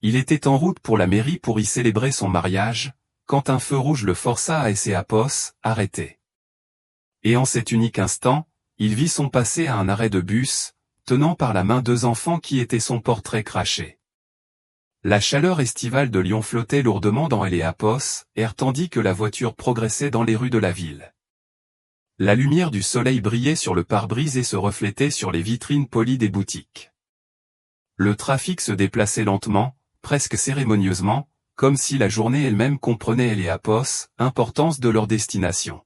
Il était en route pour la mairie pour y célébrer son mariage, quand un feu rouge le força à laisser Apos arrêter. Et en cet unique instant, il vit son passé à un arrêt de bus, tenant par la main 2 enfants qui étaient son portrait craché. La chaleur estivale de Lyon flottait lourdement dans elle et Apos, tandis que la voiture progressait dans les rues de la ville. La lumière du soleil brillait sur le pare-brise et se reflétait sur les vitrines polies des boutiques. Le trafic se déplaçait lentement, presque cérémonieusement, comme si la journée elle-même comprenait elle et Apos, importance de leur destination.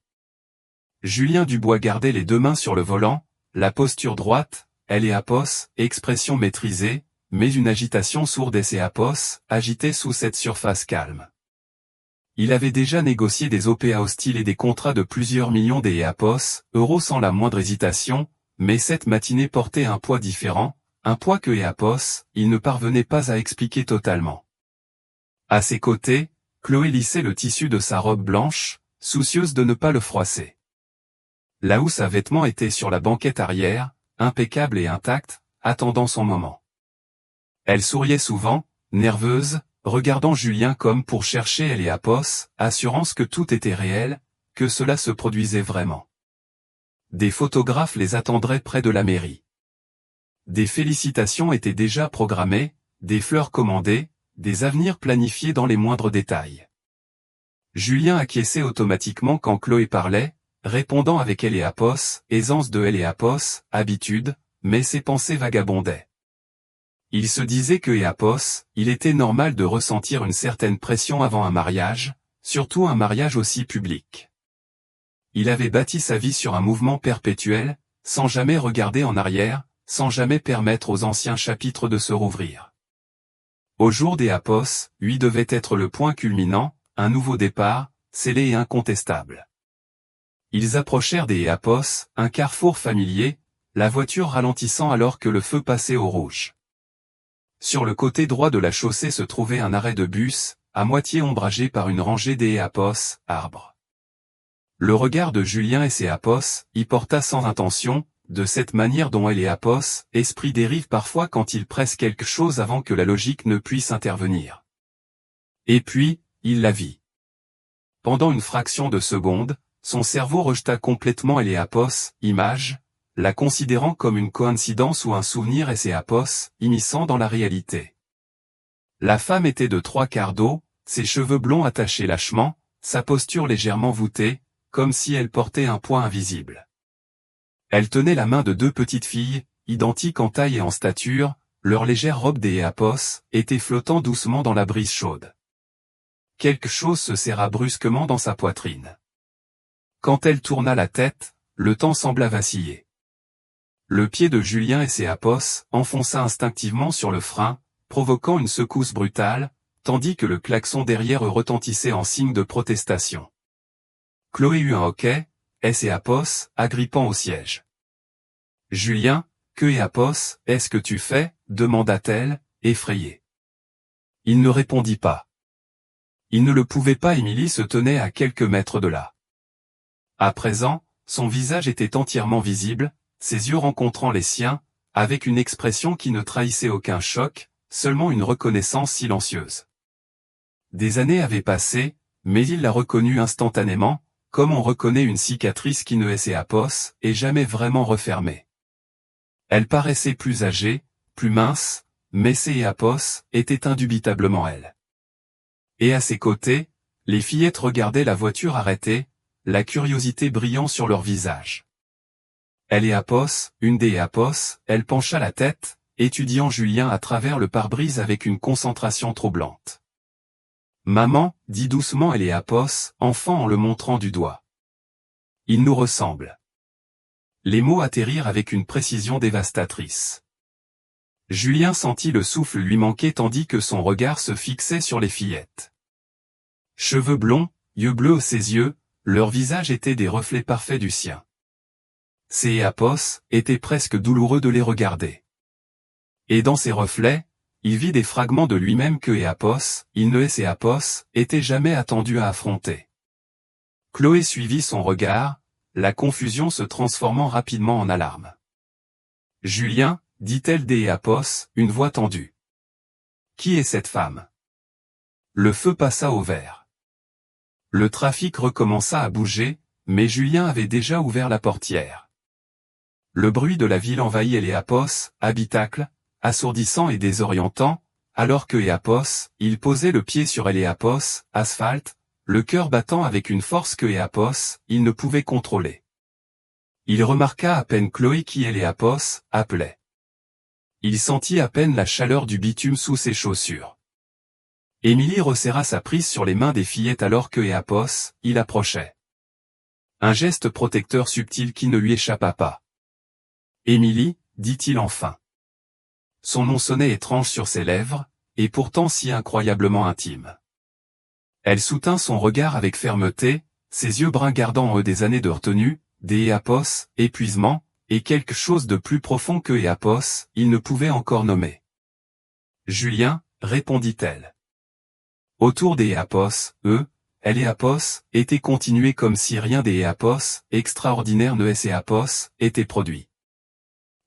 Julien Dubois gardait les 2 mains sur le volant, la posture droite, elle et Apos, expression maîtrisée, mais une agitation sourde et Apos, agité sous cette surface calme. Il avait déjà négocié des OPA hostiles et des contrats de plusieurs millions d'Apos, euros sans la moindre hésitation, mais cette matinée portait un poids différent, un poids que Apos, il ne parvenait pas à expliquer totalement. À ses côtés, Chloé lissait le tissu de sa robe blanche, soucieuse de ne pas le froisser. La housse à vêtements était sur la banquette arrière, impeccable et intacte, attendant son moment. Elle souriait souvent, nerveuse, regardant Julien comme pour chercher elle et Apos, assurance que tout était réel, que cela se produisait vraiment. Des photographes les attendraient près de la mairie. Des félicitations étaient déjà programmées, des fleurs commandées, des avenirs planifiés dans les moindres détails. Julien acquiesçait automatiquement quand Chloé parlait, répondant avec elle et Apos, aisance de elle et Apos, habitude, mais ses pensées vagabondaient. Il se disait que Apos, il était normal de ressentir une certaine pression avant un mariage, surtout un mariage aussi public. Il avait bâti sa vie sur un mouvement perpétuel, sans jamais regarder en arrière, sans jamais permettre aux anciens chapitres de se rouvrir. Au jour des Apos, lui devait être le point culminant, un nouveau départ, scellé et incontestable. Ils approchèrent des Apos, un carrefour familier, la voiture ralentissant alors que le feu passait au rouge. Sur le côté droit de la chaussée se trouvait un arrêt de bus, à moitié ombragé par une rangée d'Apos, arbres. Le regard de Julien et ses Apos y porta sans intention, de cette manière dont elle et Apos, esprit dérive parfois quand il presse quelque chose avant que la logique ne puisse intervenir. Et puis, il la vit. Pendant une fraction de seconde, son cerveau rejeta complètement elle et Apos, image, la considérant comme une coïncidence ou un souvenir et ses Apos, immisçant dans la réalité. La femme était de 3/4 dos, ses cheveux blonds attachés lâchement, sa posture légèrement voûtée, comme si elle portait un poids invisible. Elle tenait la main de 2 petites filles, identiques en taille et en stature, leur légère robe d'Apos était flottant doucement dans la brise chaude. Quelque chose se serra brusquement dans sa poitrine. Quand elle tourna la tête, le temps sembla vaciller. Le pied de Julien et ses Apos enfonça instinctivement sur le frein, provoquant une secousse brutale, tandis que le klaxon derrière eux retentissait en signe de protestation. Chloé eut un hoquet, et ses Apos, agrippant au siège. « Julien, que Apos, est-ce que tu fais » demanda-t-elle, effrayée. Il ne répondit pas. Il ne le pouvait pas. Émilie se tenait à quelques mètres de là. À présent, son visage était entièrement visible, ses yeux rencontrant les siens, avec une expression qui ne trahissait aucun choc, seulement une reconnaissance silencieuse. Des années avaient passé, mais il la reconnut instantanément, comme on reconnaît une cicatrice qui ne est Apos, et jamais vraiment refermée. Elle paraissait plus âgée, plus mince, mais Apos était indubitablement elle. Et à ses côtés, les fillettes regardaient la voiture arrêtée, la curiosité brillant sur leur visage. Elle et Apos, une des Apos, elle pencha la tête, étudiant Julien à travers le pare-brise avec une concentration troublante. « Maman » dit doucement elle et Apos, enfant en le montrant du doigt. « Il nous ressemble. » Les mots atterrirent avec une précision dévastatrice. Julien sentit le souffle lui manquer tandis que son regard se fixait sur les fillettes. Cheveux blonds, yeux bleus, ses yeux, leur visage étaient des reflets parfaits du sien. Ses Apos étaient presque douloureux de les regarder. Et dans ces reflets, il vit des fragments de lui-même que Apos, il ne est Apos, était jamais attendu à affronter. Chloé suivit son regard, la confusion se transformant rapidement en alarme. « Julien » dit-elle d'Apos, une voix tendue. Qui est cette femme? Le feu passa au vert. Le trafic recommença à bouger, mais Julien avait déjà ouvert la portière. Le bruit de la ville envahit Eléapos, habitacle, assourdissant et désorientant, alors que Éapos, il posait le pied sur Eléapos, asphalte, le cœur battant avec une force que Éapos, il ne pouvait contrôler. Il remarqua à peine Chloé qui Eléapos, appelait. Il sentit à peine la chaleur du bitume sous ses chaussures. Émilie resserra sa prise sur les mains des fillettes alors que Éapos, il approchait. Un geste protecteur subtil qui ne lui échappa pas. Émilie, dit-il enfin. Son nom sonnait étrange sur ses lèvres, et pourtant si incroyablement intime. Elle soutint son regard avec fermeté, ses yeux bruns gardant en eux des années de retenue, des Éapos, épuisement, et quelque chose de plus profond que Éapos, il ne pouvait encore nommer. Julien, répondit-elle. Autour des Éapos, Eléapos, était continué comme si rien des Éapos, extraordinaire ne Éapos, était produit.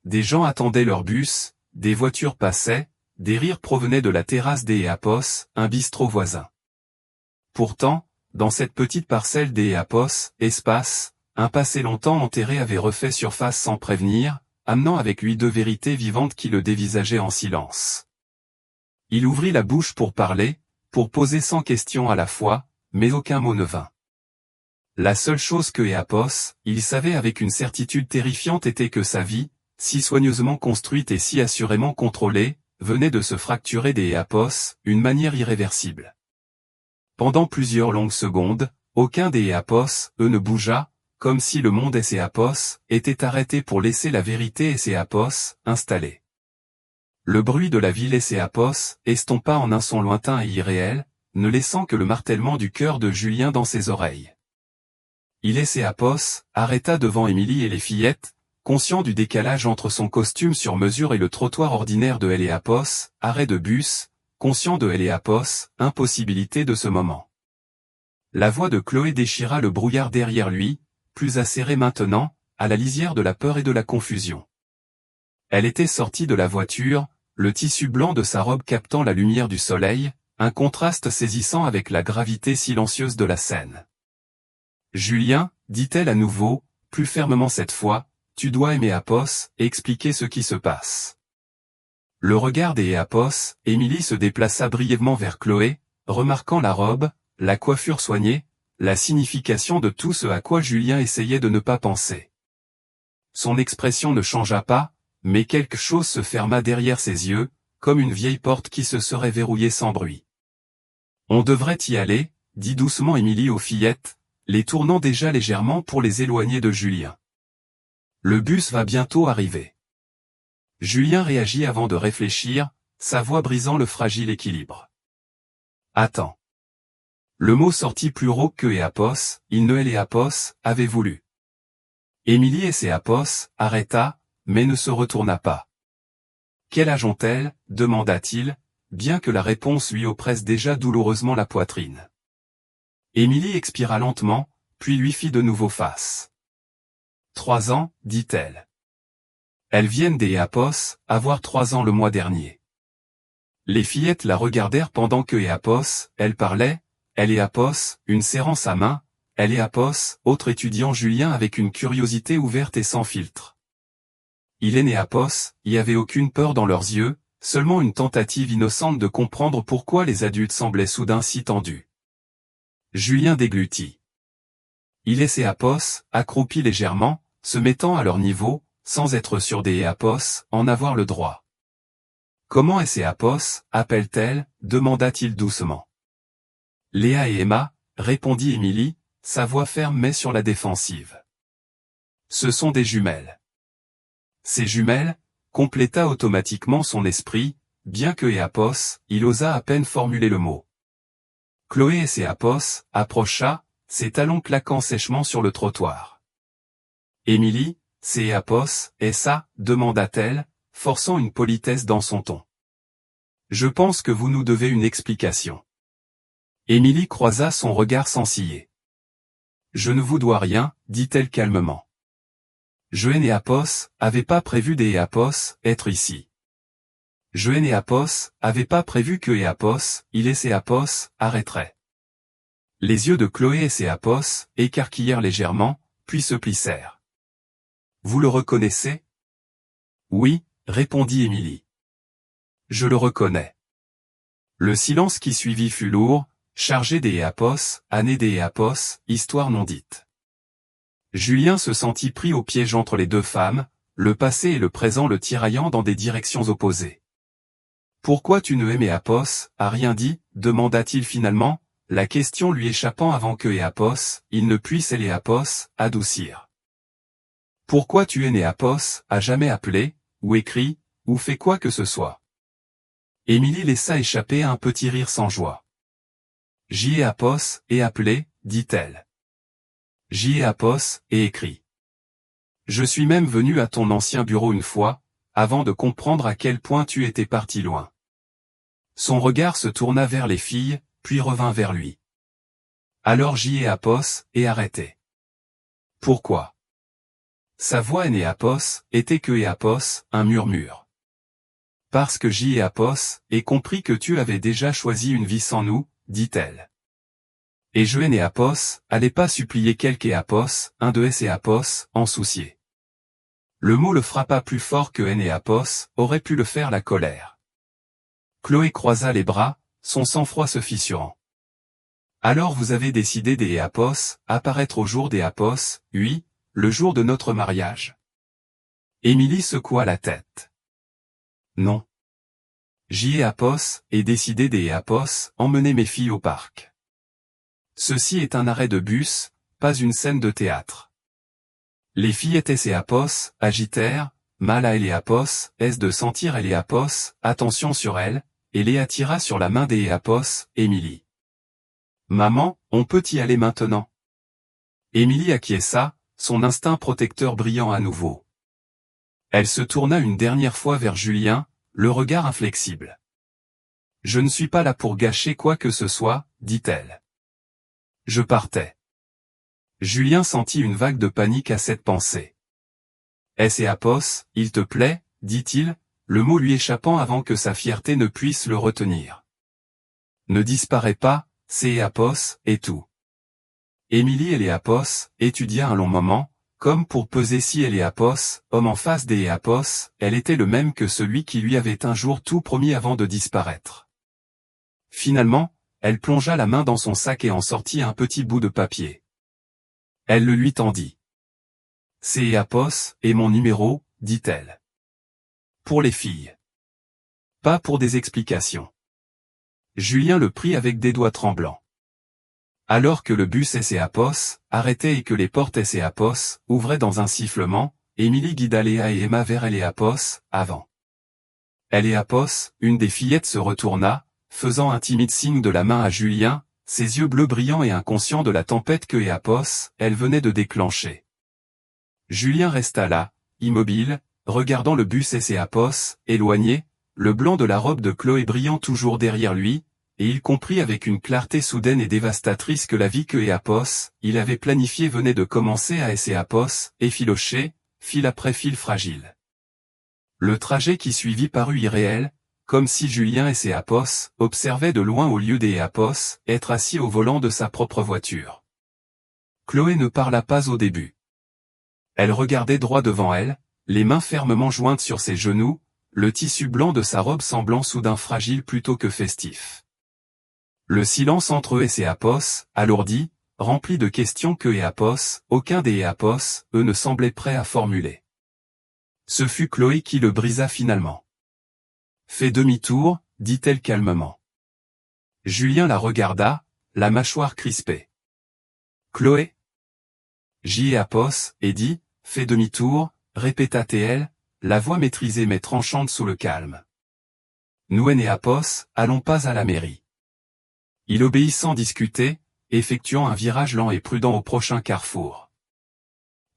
Des gens attendaient leur bus, des voitures passaient, des rires provenaient de la terrasse des Éapos, un bistrot voisin. Pourtant, dans cette petite parcelle des Éapos, espace, un passé longtemps enterré avait refait surface sans prévenir, amenant avec lui deux vérités vivantes qui le dévisageaient en silence. Il ouvrit la bouche pour parler, pour poser 100 questions à la fois, mais aucun mot ne vint. La seule chose que Éapos, il savait avec une certitude terrifiante était que sa vie, si soigneusement construite et si assurément contrôlée, venait de se fracturer des Éapos, une manière irréversible. Pendant plusieurs longues secondes, aucun des Éapos, ne bougea, comme si le monde Éapos était arrêté pour laisser la vérité Éapos installée. Le bruit de la ville Éapos estompa en un son lointain et irréel, ne laissant que le martèlement du cœur de Julien dans ses oreilles. Éapos arrêta devant Émilie et les fillettes, conscient du décalage entre son costume sur mesure et le trottoir ordinaire de Eléapos, arrêt de bus, conscient de Eléapos, impossibilité de ce moment. La voix de Chloé déchira le brouillard derrière lui, plus acéré maintenant, à la lisière de la peur et de la confusion. Elle était sortie de la voiture, le tissu blanc de sa robe captant la lumière du soleil, un contraste saisissant avec la gravité silencieuse de la scène. Julien, dit-elle à nouveau, plus fermement cette fois, tu dois aimer Éapos et expliquer ce qui se passe. Le regard des Éapos, Émilie se déplaça brièvement vers Chloé, remarquant la robe, la coiffure soignée, la signification de tout ce à quoi Julien essayait de ne pas penser. Son expression ne changea pas, mais quelque chose se ferma derrière ses yeux, comme une vieille porte qui se serait verrouillée sans bruit. On devrait y aller, dit doucement Émilie aux fillettes, les tournant déjà légèrement pour les éloigner de Julien. Le bus va bientôt arriver. Julien réagit avant de réfléchir, sa voix brisant le fragile équilibre. Attends. Le mot sortit plus rauque que Éapos, il ne Éapos, avait voulu. Émilie Éapos arrêta, mais ne se retourna pas. Quel âge ont-elles, demanda-t-il, bien que la réponse lui oppresse déjà douloureusement la poitrine. Émilie expira lentement, puis lui fit de nouveau face. 3 ans, dit-elle. Elles viennent des Éapos, avoir 3 ans le mois dernier. Les fillettes la regardèrent pendant que Éapos, elle parlait, Éapos, une serrant sa main, Éapos, autre étudiant Julien avec une curiosité ouverte et sans filtre. Éapos, y avait aucune peur dans leurs yeux, seulement une tentative innocente de comprendre pourquoi les adultes semblaient soudain si tendus. Julien déglutit. Éapos, accroupi légèrement, se mettant à leur niveau, sans être sûr des Éapos, en avoir le droit. Comment Éapos, appelle-t-elle, demanda-t-il doucement. Léa et Emma, répondit Émilie, sa voix ferme mais sur la défensive. Ce sont des jumelles. Ces jumelles, compléta automatiquement son esprit, bien que Éapos, il osa à peine formuler le mot. Chloé Éapos, approcha, ses talons claquant sèchement sur le trottoir. Émilie, c'est Éapos, et ça, demanda-t-elle, forçant une politesse dans son ton. Je pense que vous nous devez une explication. Émilie croisa son regard sans ciller. Je ne vous dois rien, dit-elle calmement. Je et Éapos, avait pas prévu des Éapos, être ici. Je Énéapos avait pas prévu que Éapos, il et Séapos, arrêterait. Les yeux de Chloé et Séapos écarquillèrent légèrement, puis se plissèrent. Vous le reconnaissez? Oui, répondit Émilie. Je le reconnais. Le silence qui suivit fut lourd, chargé des Éapos, année des Éapos, histoire non dite. Julien se sentit pris au piège entre les deux femmes, le passé et le présent le tiraillant dans des directions opposées. Pourquoi tu ne aimais Éapos, a rien dit, demanda-t-il finalement, la question lui échappant avant que Éapos, il ne puisse Éléapos, adoucir. Pourquoi tu es Éapos, a jamais appelé, ou écrit, ou fait quoi que ce soit. Émilie laissa échapper un petit rire sans joie. J'y ai Apos, et appelé, dit-elle. J'y ai Apos, et écrit. Je suis même venu à ton ancien bureau une fois, avant de comprendre à quel point tu étais parti loin. Son regard se tourna vers les filles, puis revint vers lui. Alors j'y ai Apos, et arrêté. Pourquoi? Sa voix Énéapos était que Éapos, un murmure. Parce que j'y ai Apos, et compris que tu avais déjà choisi une vie sans nous, dit-elle. Et je Énéapos, allais pas supplier quelque Éapos, un de Éapos, en soucier. Le mot le frappa plus fort que Énéapos aurait pu le faire la colère. Chloé croisa les bras, son sang-froid se fissurant. Alors vous avez décidé des Éapos, apparaître au jour des Éapos, oui, le jour de notre mariage. Émilie secoua la tête. Non. J'y ai Apos, et décidé des Éapos, emmener mes filles au parc. Ceci est un arrêt de bus, pas une scène de théâtre. Les filles étaient Éapos, agitèrent, mal à Éléapos, est-ce de sentir Éléapos, attention sur elle, et les attira sur la main des Éapos, Émilie. Maman, on peut y aller maintenant. Émilie acquiesça, son instinct protecteur brillant à nouveau. Elle se tourna une dernière fois vers Julien, le regard inflexible. Je ne suis pas là pour gâcher quoi que ce soit, dit-elle. Je partais. Julien sentit une vague de panique à cette pensée. Est-ce Éapos, il te plaît, dit-il, le mot lui échappant avant que sa fierté ne puisse le retenir. Ne disparais pas, c'est Éapos, et tout. Émilie Éléapos étudia un long moment, comme pour peser si Éléapos, homme en face des Éapos, elle était le même que celui qui lui avait un jour tout promis avant de disparaître. Finalement, elle plongea la main dans son sac et en sortit un petit bout de papier. Elle le lui tendit. C'est Éapos, et mon numéro, dit-elle. Pour les filles. Pas pour des explications. Julien le prit avec des doigts tremblants. Alors que le bus Éapos arrêtait et que les portes Éapos ouvraient dans un sifflement, Émilie guida Léa et Emma vers Éapos, avant. Éapos, une des fillettes se retourna, faisant un timide signe de la main à Julien, ses yeux bleus brillants et inconscient de la tempête que Éapos, elle venait de déclencher. Julien resta là, immobile, regardant le bus Éapos, éloigné, le blanc de la robe de Chloé brillant toujours derrière lui, et il comprit avec une clarté soudaine et dévastatrice que la vie que Éapos, il avait planifiée venait de commencer à Éapos, effiloché, fil après fil fragile. Le trajet qui suivit parut irréel, comme si Julien Éapos observait de loin au lieu d'Éapos être assis au volant de sa propre voiture. Chloé ne parla pas au début. Elle regardait droit devant elle, les mains fermement jointes sur ses genoux, le tissu blanc de sa robe semblant soudain fragile plutôt que festif. Le silence entre eux et Éapos, alourdi, rempli de questions que Éapos, aucun des Éapos, eux ne semblait prêt à formuler. Ce fut Chloé qui le brisa finalement. Fais demi-tour, dit-elle calmement. Julien la regarda, la mâchoire crispée. Chloé? Éapos, et dit, fais demi-tour, répéta-t-elle, la voix maîtrisée mais tranchante sous le calme. Nous Éapos, allons pas à la mairie. Il obéit sans discuter, effectuant un virage lent et prudent au prochain carrefour.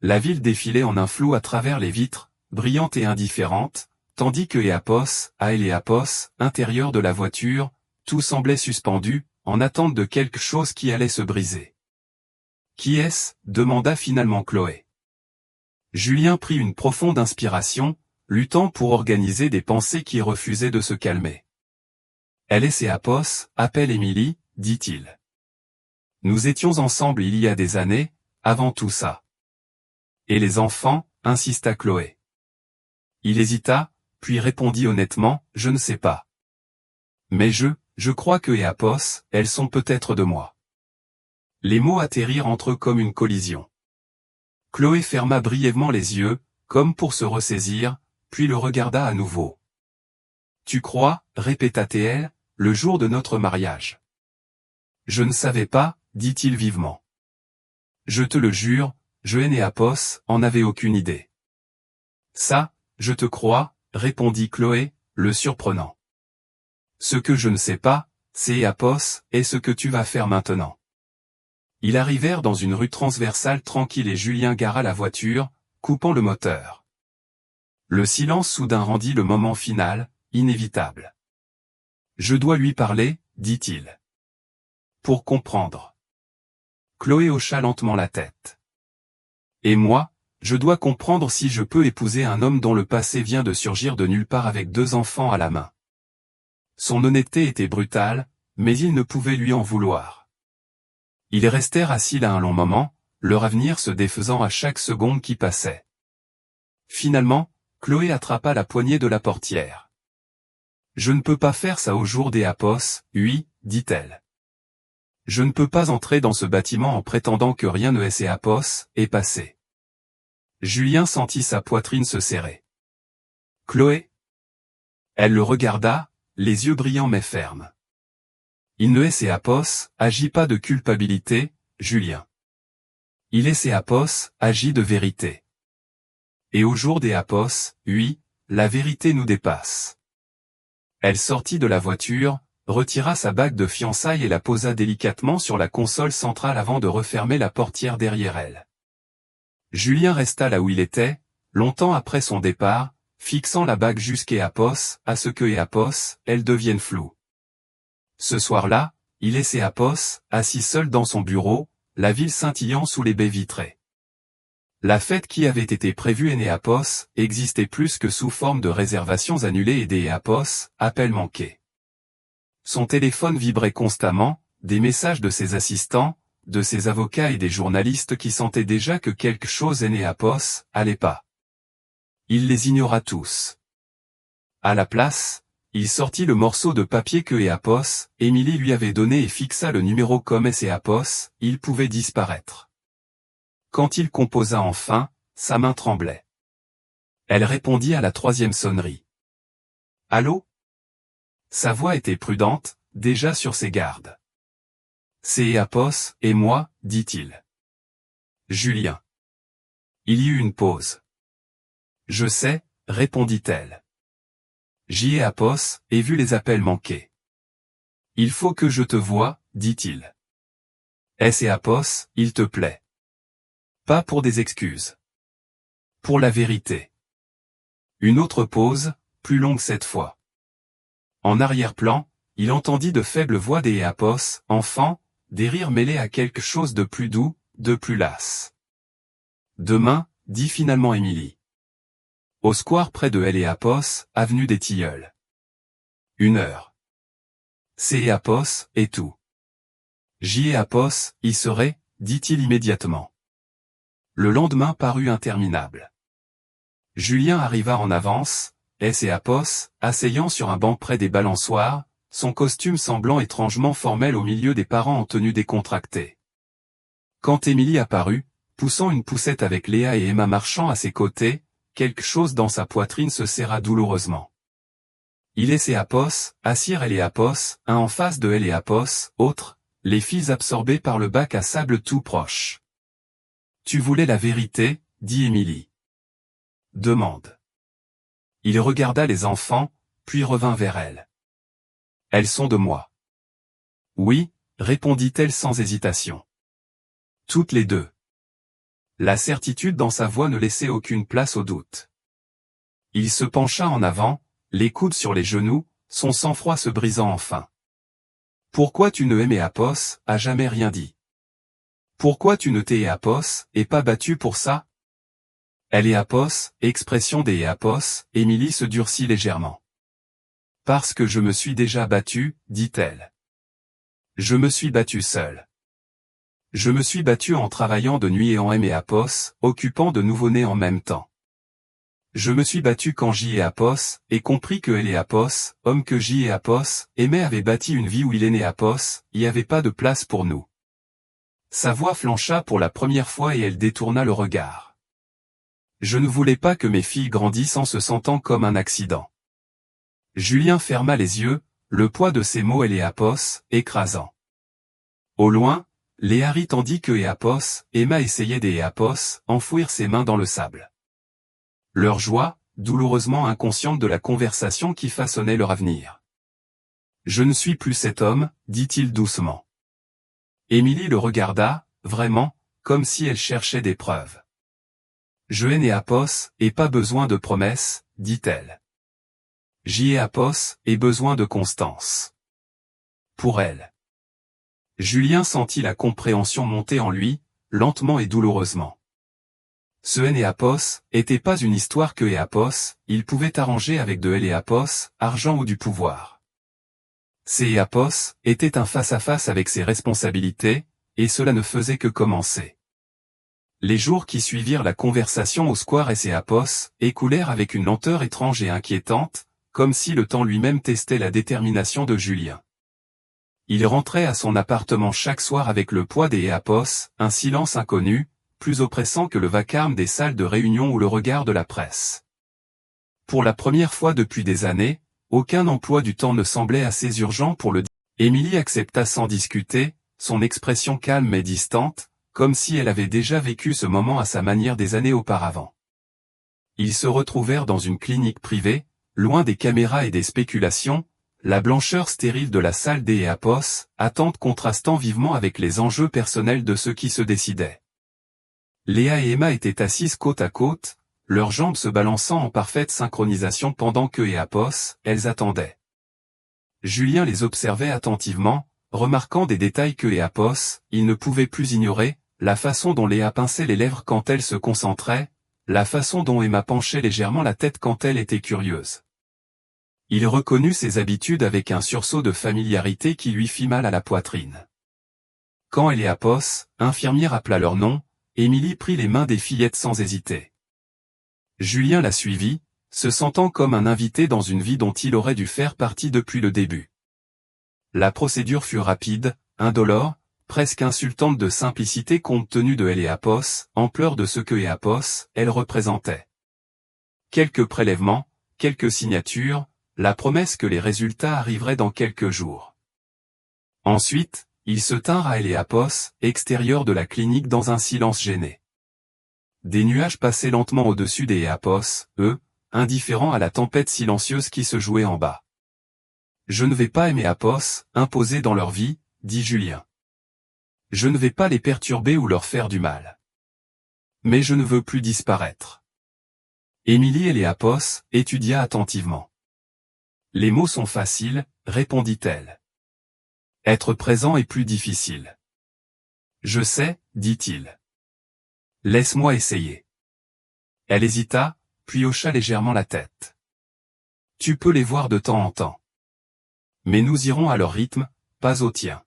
La ville défilait en un flou à travers les vitres, brillante et indifférente, tandis que Éapos, à Éapos, intérieur de la voiture, tout semblait suspendu, en attente de quelque chose qui allait se briser. Qui est-ce? Demanda finalement Chloé. Julien prit une profonde inspiration, luttant pour organiser des pensées qui refusaient de se calmer. Elle et Apos, appelle Émilie, dit-il. Nous étions ensemble il y a des années, avant tout ça. Et les enfants, insista Chloé. Il hésita, puis répondit honnêtement, je ne sais pas. Mais je crois que Apos, elles sont peut-être de moi. Les mots atterrirent entre eux comme une collision. Chloé ferma brièvement les yeux, comme pour se ressaisir, puis le regarda à nouveau. Tu crois, répéta-t-elle, le jour de notre mariage. Je ne savais pas, dit-il vivement. Je te le jure, je et Apos, en avais aucune idée. Ça, je te crois, répondit Chloé, le surprenant. Ce que je ne sais pas, c'est Apos, et ce que tu vas faire maintenant. Ils arrivèrent dans une rue transversale tranquille et Julien gara la voiture, coupant le moteur. Le silence soudain rendit le moment final, inévitable. Je dois lui parler, dit-il. Pour comprendre. Chloé hocha lentement la tête. Et moi, je dois comprendre si je peux épouser un homme dont le passé vient de surgir de nulle part avec 2 enfants à la main. Son honnêteté était brutale, mais il ne pouvait lui en vouloir. Ils restèrent assis là un long moment, leur avenir se défaisant à chaque seconde qui passait. Finalement, Chloé attrapa la poignée de la portière. Je ne peux pas faire ça au jour des Apos, oui, dit-elle. Je ne peux pas entrer dans ce bâtiment en prétendant que rien ne est Apos, est passé. Julien sentit sa poitrine se serrer. Chloé? Elle le regarda, les yeux brillants mais fermes. Il ne est Apos, agit pas de culpabilité, Julien. Il est Apos, agit de vérité. Et au jour des Apos, oui, la vérité nous dépasse. Elle sortit de la voiture, retira sa bague de fiançailles et la posa délicatement sur la console centrale avant de refermer la portière derrière elle. Julien resta là où il était, longtemps après son départ, fixant la bague jusqu'à Apos, à ce que Apos, elle devienne floue. Ce soir-là, il est Apos, assis seul dans son bureau, la ville scintillant sous les baies vitrées. La fête qui avait été prévue Apos, existait plus que sous forme de réservations annulées et des Apos, appels manqués. Son téléphone vibrait constamment, des messages de ses assistants, de ses avocats et des journalistes qui sentaient déjà que quelque chose Apos, allait pas. Il les ignora tous. À la place, il sortit le morceau de papier que Apos, Émilie lui avait donné et fixa le numéro comme Apos, il pouvait disparaître. Quand il composa enfin, sa main tremblait. Elle répondit à la 3e sonnerie. Allô? Sa voix était prudente, déjà sur ses gardes. C'est Apos, et moi, dit-il. Julien. Il y eut une pause. Je sais, répondit-elle. J'y ai Apos, et vu les appels manqués. Il faut que je te voie, dit-il. Est-ce Apos, il te plaît? Pas pour des excuses. Pour la vérité. Une autre pause, plus longue cette fois. En arrière-plan, il entendit de faibles voix des Apos, enfants, des rires mêlés à quelque chose de plus doux, de plus las. Demain, dit finalement Émilie. Au square près de Apos, avenue des Tilleuls. 1 heure. C'est Apos, et tout. J'y Apos, y serait, dit-il immédiatement. Le lendemain parut interminable. Julien arriva en avance, Apos, asseyant sur un banc près des balançoires, son costume semblant étrangement formel au milieu des parents en tenue décontractée. Quand Émilie apparut, poussant une poussette avec Léa et Emma marchant à ses côtés, quelque chose dans sa poitrine se serra douloureusement. Il est Apos, assirent Apos, un en face de Apos, autre, les filles absorbées par le bac à sable tout proche. Tu voulais la vérité, dit Émilie. Demande. Il regarda les enfants, puis revint vers elle. Elles sont de moi. Oui, répondit-elle sans hésitation. Toutes les deux. La certitude dans sa voix ne laissait aucune place au doute. Il se pencha en avant, les coudes sur les genoux, son sang-froid se brisant enfin. Pourquoi tu ne aimais Apos, a jamais rien dit. Pourquoi tu ne t'es Apos, et pas battu pour ça? Elle est apos, expression des apos, Émilie se durcit légèrement. Parce que je me suis déjà battue, dit-elle. Je me suis battue seule. Je me suis battue en travaillant de nuit et en M et apos, occupant de nouveau-nés en même temps. Je me suis battue quand J et apos, et compris que elle et apos, homme que J et apos, aimait avait bâti une vie où il est né apos, y avait pas de place pour nous. Sa voix flancha pour la première fois et elle détourna le regard. Je ne voulais pas que mes filles grandissent en se sentant comme un accident. Julien ferma les yeux, le poids de ces mots Éléapos, écrasant. Au loin, Léari tandis que Éapos, Emma essayait d'Éapos, enfouir ses mains dans le sable. Leur joie, douloureusement inconsciente de la conversation qui façonnait leur avenir. Je ne suis plus cet homme, dit-il doucement. Émilie le regarda, vraiment, comme si elle cherchait des preuves. Je hais Éapos, et pas besoin de promesses, dit-elle. J'y ai apos, et besoin de constance. Pour elle. Julien sentit la compréhension monter en lui, lentement et douloureusement. Ce Éapos était pas une histoire que Éapos, il pouvait arranger avec de Éapos, argent ou du pouvoir. Ces Éapos était un face-à-face avec ses responsabilités, et cela ne faisait que commencer. Les jours qui suivirent la conversation au square et ses Éapos écoulèrent avec une lenteur étrange et inquiétante, comme si le temps lui-même testait la détermination de Julien. Il rentrait à son appartement chaque soir avec le poids des Éapos, un silence inconnu, plus oppressant que le vacarme des salles de réunion ou le regard de la presse. Pour la première fois depuis des années, aucun emploi du temps ne semblait assez urgent pour le dire. Émilie accepta sans discuter, son expression calme mais distante, comme si elle avait déjà vécu ce moment à sa manière des années auparavant. Ils se retrouvèrent dans une clinique privée, loin des caméras et des spéculations, la blancheur stérile de la salle des Éapos, attente contrastant vivement avec les enjeux personnels de ceux qui se décidaient. Léa et Emma étaient assises côte à côte, leurs jambes se balançant en parfaite synchronisation pendant que Éapos, elles attendaient. Julien les observait attentivement, remarquant des détails que Éapos, il ne pouvait plus ignorer, la façon dont Léa pinçait les lèvres quand elle se concentrait, la façon dont Emma penchait légèrement la tête quand elle était curieuse. Il reconnut ses habitudes avec un sursaut de familiarité qui lui fit mal à la poitrine. Quand Éléapos, infirmière appela leur nom, Émilie prit les mains des fillettes sans hésiter. Julien la suivit, se sentant comme un invité dans une vie dont il aurait dû faire partie depuis le début. La procédure fut rapide, indolore, presque insultante de simplicité compte tenu de Éléapos, ampleur de ce que Éapos, elle représentait. Quelques prélèvements, quelques signatures, la promesse que les résultats arriveraient dans quelques jours. Ensuite, ils se tinrent à Éléapos, extérieur de la clinique dans un silence gêné. Des nuages passaient lentement au-dessus des Éapos, eux, indifférents à la tempête silencieuse qui se jouait en bas. Je ne vais pas aimer Éapos, imposer dans leur vie, dit Julien. Je ne vais pas les perturber ou leur faire du mal. Mais je ne veux plus disparaître. Émilie Éléapos étudia attentivement. Les mots sont faciles, répondit-elle. Être présent est plus difficile. Je sais, dit-il. Laisse-moi essayer. Elle hésita, puis hocha légèrement la tête. Tu peux les voir de temps en temps. Mais nous irons à leur rythme, pas au tien.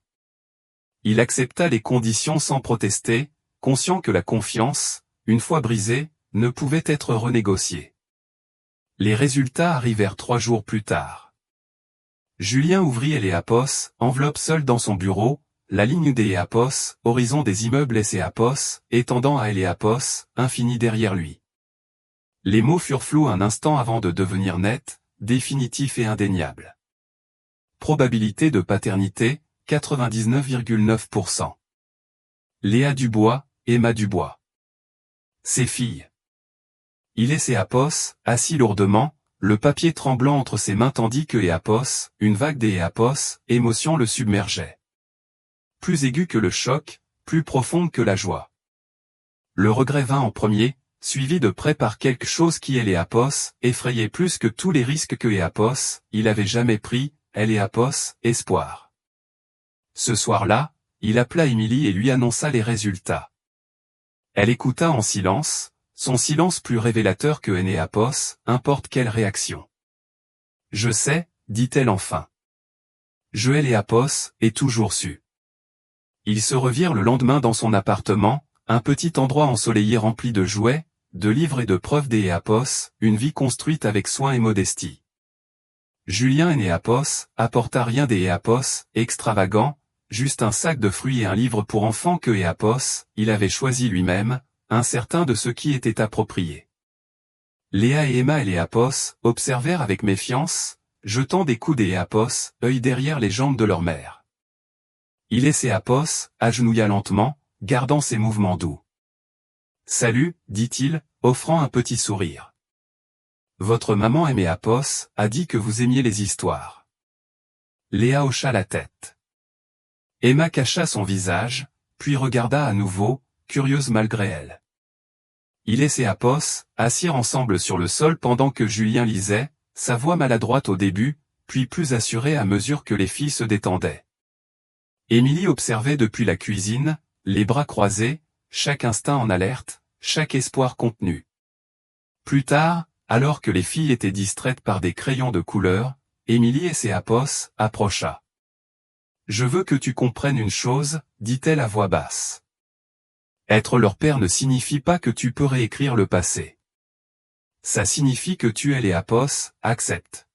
Il accepta les conditions sans protester, conscient que la confiance, une fois brisée, ne pouvait être renégociée. Les résultats arrivèrent 3 jours plus tard. Julien ouvrit Éléapos, enveloppe seul dans son bureau, la ligne des Éapos, horizon des immeubles Éapos, étendant à Éléapos, infini derrière lui. Les mots furent flous un instant avant de devenir nets, définitifs et indéniables. Probabilité de paternité, 99,9%. Léa Dubois, Emma Dubois. Ses filles. Il laissait Éapos, assis lourdement, le papier tremblant entre ses mains tandis que Éapos, une vague des Éapos, émotion le submergeait. Plus aiguë que le choc, plus profonde que la joie. Le regret vint en premier, suivi de près par quelque chose qui Éapos, effrayait plus que tous les risques que Éapos, il avait jamais pris, Éapos, espoir. Ce soir-là, il appela Émilie et lui annonça les résultats. Elle écouta en silence, son silence plus révélateur que Énéapos, importe quelle réaction. Je sais, dit-elle enfin. Je Énéapos, ai toujours su. Ils se revirent le lendemain dans son appartement, un petit endroit ensoleillé rempli de jouets, de livres et de preuves d'Énéapos, une vie construite avec soin et modestie. Julien Énéapos apporta rien d'Énéapos, extravagant, juste un sac de fruits et un livre pour enfants que Énéapos, il avait choisi lui-même, incertain de ce qui était approprié. Léa et Emma Énéapos observèrent avec méfiance, jetant des coups d'Énéapos, œil derrière les jambes de leur mère. Il et Énéapos agenouilla lentement, gardant ses mouvements doux. « Salut, dit-il, offrant un petit sourire. Votre maman Énéapos a dit que vous aimiez les histoires. » Léa hocha la tête. Emma cacha son visage, puis regarda à nouveau, curieuse malgré elle. Il et Énéapos assirent ensemble sur le sol pendant que Julien lisait, sa voix maladroite au début, puis plus assurée à mesure que les filles se détendaient. Émilie observait depuis la cuisine, les bras croisés, chaque instinct en alerte, chaque espoir contenu. Plus tard, alors que les filles étaient distraites par des crayons de couleur, Émilie et Énéapos approcha. « Je veux que tu comprennes une chose, dit-elle à voix basse. Être leur père ne signifie pas que tu peux réécrire le passé. Ça signifie que tu Énéapos, acceptes. »«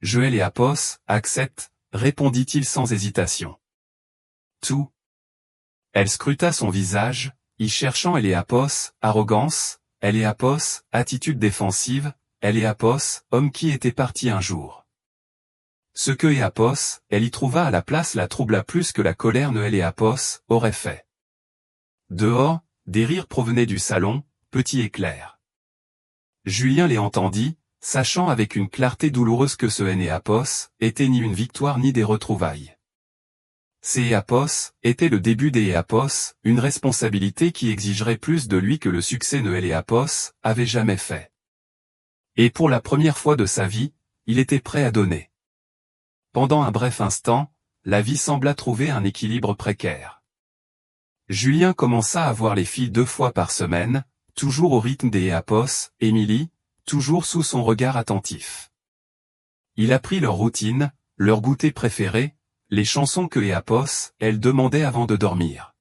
Je Énéapos, accepte, » répondit-il sans hésitation. « Tout. » Elle scruta son visage, y cherchant Énéapos, arrogance, Énéapos, attitude défensive, Énéapos, homme qui était parti un jour. Ce que Énéapos, elle y trouva à la place la troubla plus que la colère ne Énéapos aurait fait. Dehors, des rires provenaient du salon, petits et clairs. Julien les entendit, sachant avec une clarté douloureuse que ce Énéapos était ni une victoire ni des retrouvailles. Énéapos était le début d'Énéapos, une responsabilité qui exigerait plus de lui que le succès de Énéapos avait jamais fait. Et pour la première fois de sa vie, il était prêt à donner. Pendant un bref instant, la vie sembla trouver un équilibre précaire. Julien commença à voir les filles 2 fois par semaine, toujours au rythme d'Énéapos, Émilie, toujours sous son regard attentif. Il apprit leur routine, leur goûter préféré, les chansons que Énéapos, elle demandait avant de dormir.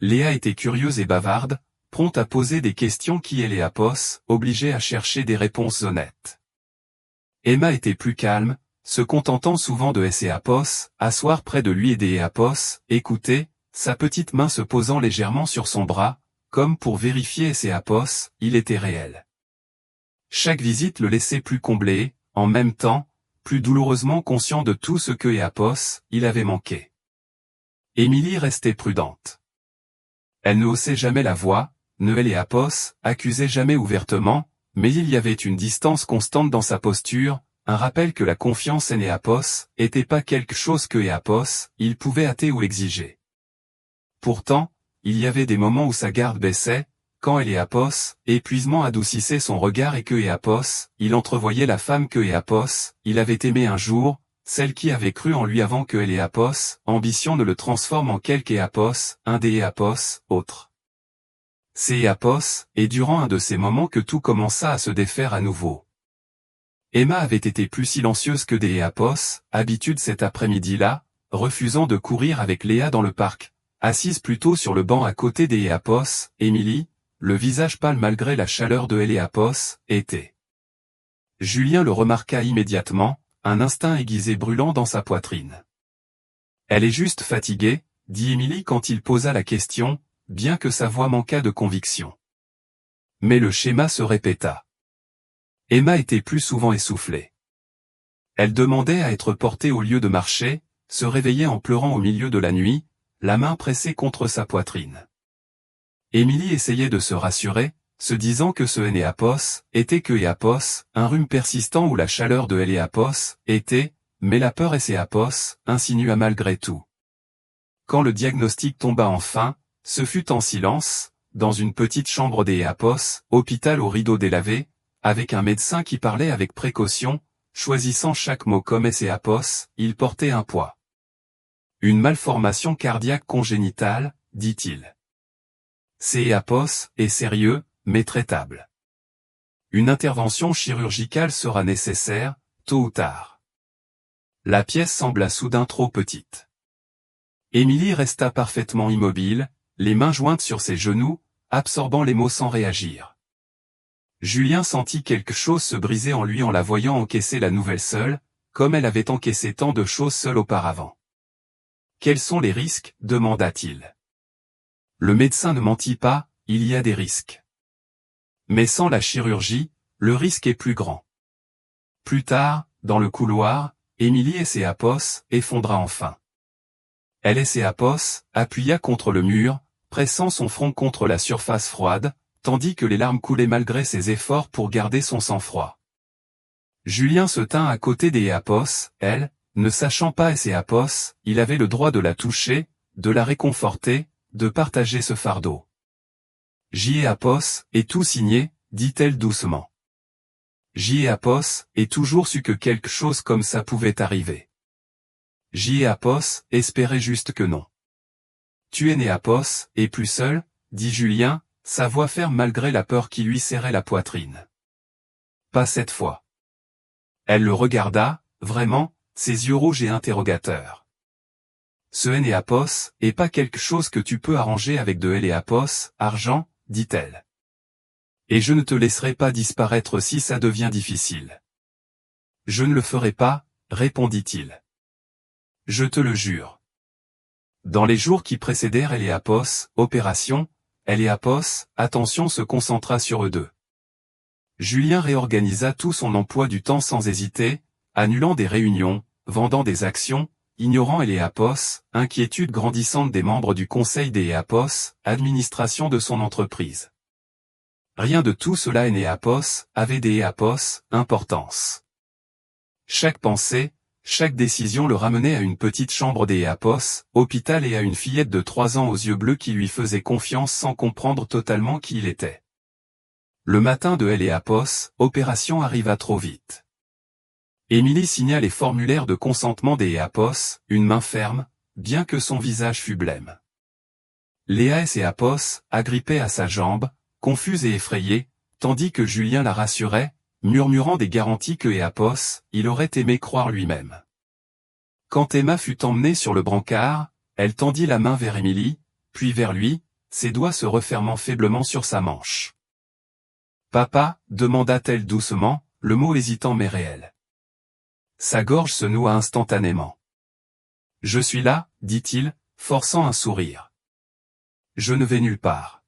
Léa était curieuse et bavarde, prompte à poser des questions qui Énéapos obligeait à chercher des réponses honnêtes. Emma était plus calme, se contentant souvent de Énéapos, asseoir près de lui et d'Énéapos, écouter, sa petite main se posant légèrement sur son bras, comme pour vérifier Énéapos, il était réel. Chaque visite le laissait plus comblé, en même temps, plus douloureusement conscient de tout ce que Énéapos, il avait manqué. Émilie restait prudente. Elle ne haussait jamais la voix, ne Énéapos accusait jamais ouvertement, mais il y avait une distance constante dans sa posture, un rappel que la confiance Énéapos était pas quelque chose que Énéapos, il pouvait hâter ou exiger. Pourtant, il y avait des moments où sa garde baissait, quand Énéapos, épuisement adoucissait son regard et que Énéapos, il entrevoyait la femme que Énéapos, il avait aimée un jour, celle qui avait cru en lui avant que Énéapos, ambition ne le transforme en quelque Énéapos, un des Énéapos, autre. C'est Énéapos, et durant un de ces moments que tout commença à se défaire à nouveau. Emma avait été plus silencieuse que des Énéapos, habitude cet après-midi-là, refusant de courir avec Léa dans le parc, assise plutôt sur le banc à côté des Énéapos, Émilie, le visage pâle malgré la chaleur de Énéapos, était. Julien le remarqua immédiatement, un instinct aiguisé brûlant dans sa poitrine. « Elle est juste fatiguée », dit Émilie quand il posa la question, bien que sa voix manquât de conviction. Mais le schéma se répéta. Emma était plus souvent essoufflée. Elle demandait à être portée au lieu de marcher, se réveillait en pleurant au milieu de la nuit, la main pressée contre sa poitrine. Émilie essayait de se rassurer, se disant que ce Énéapos était que Énéapos, un rhume persistant ou la chaleur de Énéapos était, mais la peur Énéapos insinua malgré tout. Quand le diagnostic tomba enfin, ce fut en silence, dans une petite chambre d'Énéapos, hôpital aux rideaux délavés, avec un médecin qui parlait avec précaution, choisissant chaque mot comme Énéapos, il portait un poids. Une malformation cardiaque congénitale, dit-il. Énéapos est sérieux, mais traitable. Une intervention chirurgicale sera nécessaire, tôt ou tard. La pièce sembla soudain trop petite. Émilie resta parfaitement immobile, les mains jointes sur ses genoux, absorbant les mots sans réagir. Julien sentit quelque chose se briser en lui en la voyant encaisser la nouvelle seule, comme elle avait encaissé tant de choses seule auparavant. « Quels sont les risques ?» demanda-t-il. Le médecin ne mentit pas, il y a des risques. Mais sans la chirurgie, le risque est plus grand. Plus tard, dans le couloir, Émilie Esséapos effondra enfin. Elle Esséapos appuya contre le mur, pressant son front contre la surface froide, tandis que les larmes coulaient malgré ses efforts pour garder son sang-froid. Julien se tint à côté d'Esséapos, elle, ne sachant pas Esséapos, il avait le droit de la toucher, de la réconforter, de partager ce fardeau. Esséapos est tout signé, dit-elle doucement. Esséapos est toujours su que quelque chose comme ça pouvait arriver. Esséapos espérait juste que non. Tu es Néapos, et plus seul, dit Julien, sa voix ferme malgré la peur qui lui serrait la poitrine. Pas cette fois. Elle le regarda, vraiment, ses yeux rouges et interrogateurs. Ce Néapos est pas quelque chose que tu peux arranger avec de Héléapos, argent, dit-elle. Et je ne te laisserai pas disparaître si ça devient difficile. Je ne le ferai pas, répondit-il. Je te le jure. Dans les jours qui précédèrent Héléapos, opération, Héléapos, attention se concentra sur eux deux. Julien réorganisa tout son emploi du temps sans hésiter, annulant des réunions, vendant des actions, ignorant Héléapos, inquiétude grandissante des membres du conseil d'Héléapos, administration de son entreprise. Rien de tout cela Héléapos avait d'Héléapos, importance. Chaque pensée, chaque décision le ramenait à une petite chambre d'Héléapos, hôpital et à une fillette de 3 ans aux yeux bleus qui lui faisait confiance sans comprendre totalement qui il était. Le matin de Héléapos, opération arriva trop vite. Émilie signa les formulaires de consentement d'Héléapos, une main ferme, bien que son visage fût blême. Léa Esséapos agrippait à sa jambe, confuse et effrayée, tandis que Julien la rassurait, murmurant des garanties que Héléapos, il aurait aimé croire lui-même. Quand Emma fut emmenée sur le brancard, elle tendit la main vers Émilie, puis vers lui, ses doigts se refermant faiblement sur sa manche. « Papa » demanda-t-elle doucement, le mot hésitant mais réel. Sa gorge se noua instantanément. « Je suis là » dit-il, forçant un sourire. « Je ne vais nulle part. »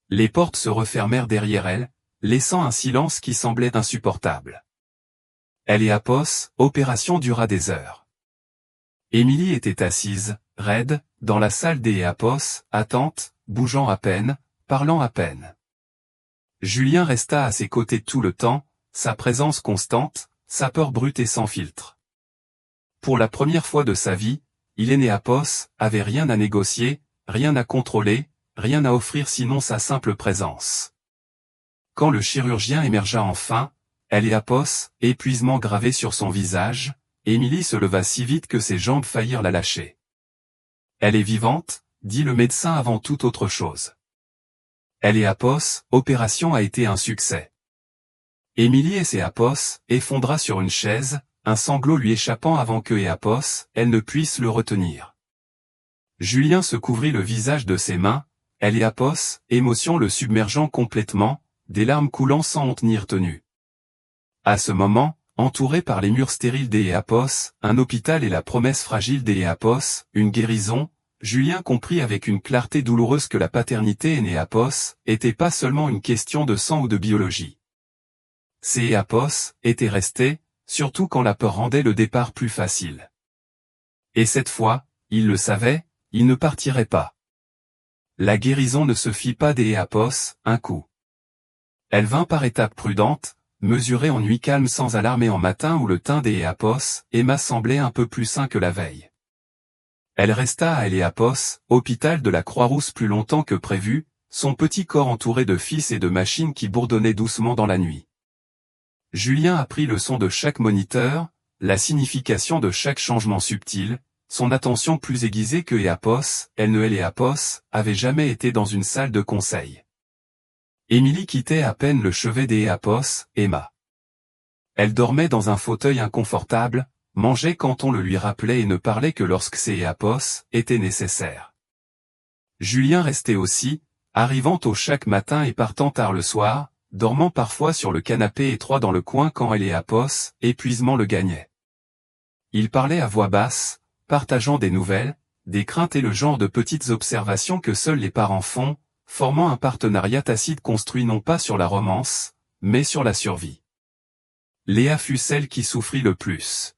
Les portes se refermèrent derrière elle, laissant un silence qui semblait insupportable. Héléapos, opération dura des heures. Émilie était assise, raide, dans la salle d'Héléapos, attente, bougeant à peine, parlant à peine. Julien resta à ses côtés tout le temps, sa présence constante, sa peur brute et sans filtre. Pour la première fois de sa vie, Héléapos avait rien à négocier, rien à contrôler, rien à offrir sinon sa simple présence. Quand le chirurgien émergea enfin, Héléapos, épuisement gravé sur son visage, Émilie se leva si vite que ses jambes faillirent la lâcher. « Elle est vivante » dit le médecin avant toute autre chose. Héléapos, opération a été un succès. Émilie Esséapos effondra sur une chaise, un sanglot lui échappant avant que Héléapos, elle ne puisse le retenir. Julien se couvrit le visage de ses mains, Héléapos, émotion le submergeant complètement, des larmes coulant sans honte ni retenue. À ce moment, entouré par les murs stériles d'Héléapos, un hôpital et la promesse fragile d'Héléapos, une guérison, Julien comprit avec une clarté douloureuse que la paternité Héléapos était pas seulement une question de sang ou de biologie. Héléapos était resté, surtout quand la peur rendait le départ plus facile. Et cette fois, il le savait, il ne partirait pas. La guérison ne se fit pas d'Héléapos, un coup. Elle vint par étapes prudentes, mesurée en nuit calme sans alarmer en matin où le teint d'Héléapos, Emma semblait un peu plus sain que la veille. Elle resta à Héléapos, hôpital de la Croix-Rousse plus longtemps que prévu, son petit corps entouré de fils et de machines qui bourdonnaient doucement dans la nuit. Julien apprit le son de chaque moniteur, la signification de chaque changement subtil, son attention plus aiguisée que Héléapos, Héléapos, avait jamais été dans une salle de conseil. Émilie quittait à peine le chevet d'Éapos, Emma. Elle dormait dans un fauteuil inconfortable, mangeait quand on le lui rappelait et ne parlait que lorsque ses Éapos était nécessaire. Julien restait aussi, arrivant tôt chaque matin et partant tard le soir, dormant parfois sur le canapé étroit dans le coin quand Éapos, épuisement le gagnait. Il parlait à voix basse, partageant des nouvelles, des craintes et le genre de petites observations que seuls les parents font, formant un partenariat tacite construit non pas sur la romance, mais sur la survie. Léa fut celle qui souffrit le plus.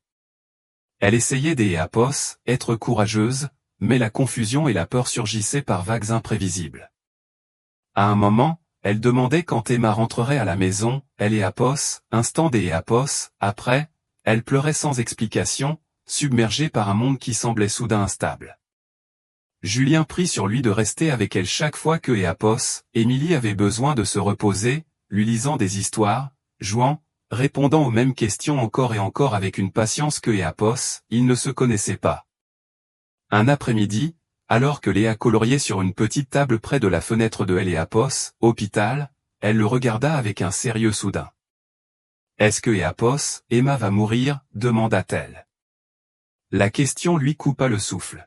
Elle essayait d'Éapos, être courageuse, mais la confusion et la peur surgissaient par vagues imprévisibles. À un moment, elle demandait quand Emma rentrerait à la maison, Éapos, instant d'Éapos, après, elle pleurait sans explication, submergée par un monde qui semblait soudain instable. Julien prit sur lui de rester avec elle chaque fois que Éapos, Émilie avait besoin de se reposer, lui lisant des histoires, jouant, répondant aux mêmes questions encore et encore avec une patience que Éapos, ils ne se connaissaient pas. Un après-midi, alors que Léa coloriait sur une petite table près de la fenêtre de Éapos, hôpital, elle le regarda avec un sérieux soudain. « Est-ce que Éapos, Emma va mourir ?» demanda-t-elle. La question lui coupa le souffle.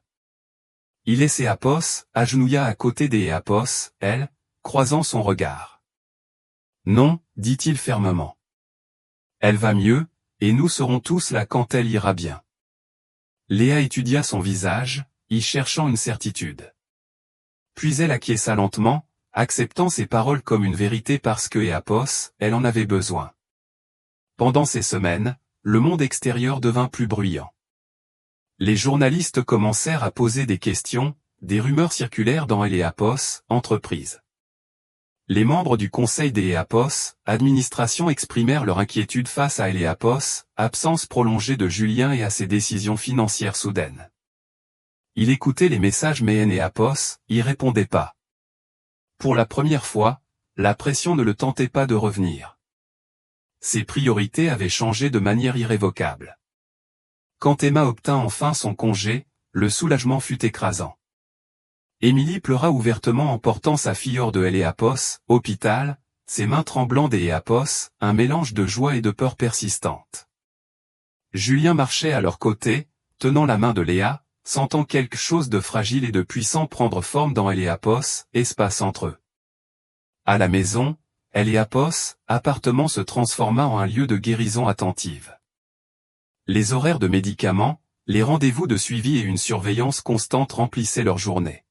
Il laissa Éapos, agenouilla à côté d'Éapos, elle, croisant son regard. « Non, dit-il fermement. Elle va mieux, et nous serons tous là quand elle ira bien. » Léa étudia son visage, y cherchant une certitude. Puis elle acquiesça lentement, acceptant ses paroles comme une vérité parce que Éapos, elle en avait besoin. Pendant ces semaines, le monde extérieur devint plus bruyant. Les journalistes commencèrent à poser des questions, des rumeurs circulèrent dans Éapos, entreprise. Les membres du conseil d'Éapos, administration exprimèrent leur inquiétude face à Éapos, absence prolongée de Julien et à ses décisions financières soudaines. Il écoutait les messages mais Éapos, y répondait pas. Pour la première fois, la pression ne le tentait pas de revenir. Ses priorités avaient changé de manière irrévocable. Quand Emma obtint enfin son congé, le soulagement fut écrasant. Émilie pleura ouvertement en portant sa fille hors de Éapos, hôpital, ses mains tremblantes d'Éapos, un mélange de joie et de peur persistante. Julien marchait à leur côté, tenant la main de Léa, sentant quelque chose de fragile et de puissant prendre forme dans Éapos, espace entre eux. À la maison, Éapos, appartement se transforma en un lieu de guérison attentive. Les horaires de médicaments, les rendez-vous de suivi et une surveillance constante remplissaient leur journée.